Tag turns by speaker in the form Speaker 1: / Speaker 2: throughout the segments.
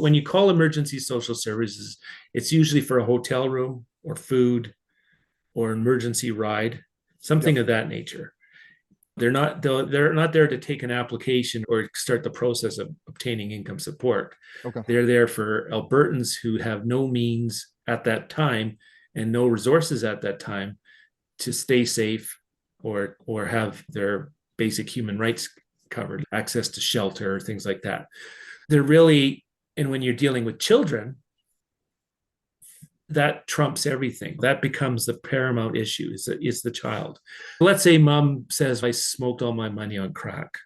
Speaker 1: When you call emergency social services, it's usually for a hotel room or food or emergency ride, something
Speaker 2: Yep.
Speaker 1: of that nature. They're not there to take an application or start the process of obtaining income support.
Speaker 2: Okay.
Speaker 1: They're there for Albertans who have no means at that time and no resources at that time to stay safe or have their basic human rights covered, access to shelter, things like that. They're really, and when you're dealing with children, that trumps everything. That becomes the paramount issue is the child. Let's say mom says, I smoked all my money on crack.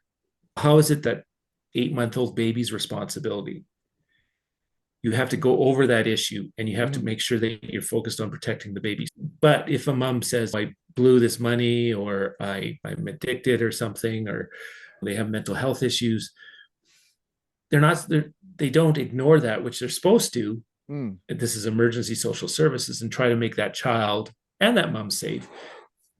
Speaker 1: How is it that 8-month-old baby's responsibility? You have to go over that issue and you have to
Speaker 2: Mhm.
Speaker 1: make sure that you're focused on protecting the baby. But if a mom says, I blew this money or I'm addicted or something, or they have mental health issues, they don't ignore that, which they're supposed to.
Speaker 2: Mm.
Speaker 1: This is emergency social services, and try to make that child and that mom safe.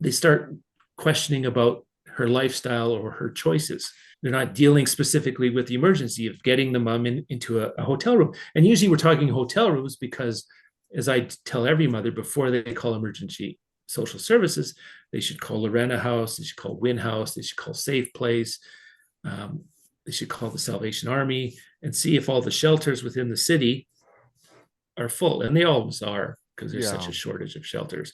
Speaker 1: They start questioning about her lifestyle or her choices. They're not dealing specifically with the emergency of getting the mom into a hotel room. And usually we're talking hotel rooms because, as I tell every mother, before they call emergency social services, they should call Lorena House, they should call Win House, they should call Safe Place, they should call the Salvation Army and see if all the shelters within the city are full. And they always are because there's such
Speaker 2: Yeah.
Speaker 1: a shortage of shelters.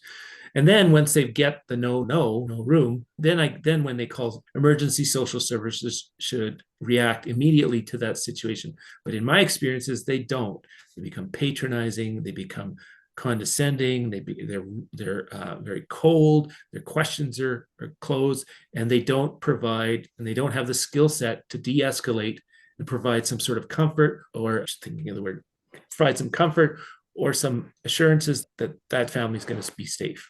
Speaker 1: And then once they get the no room, then when they call emergency social services should react immediately to that situation. But in my experiences, they don't. They become patronizing. They become condescending. They're very cold. Their questions are closed, and they don't provide and they don't have the skill set to de-escalate and provide some sort of comfort, or just thinking of the word, provide some comfort or some assurances that that family is going to be safe.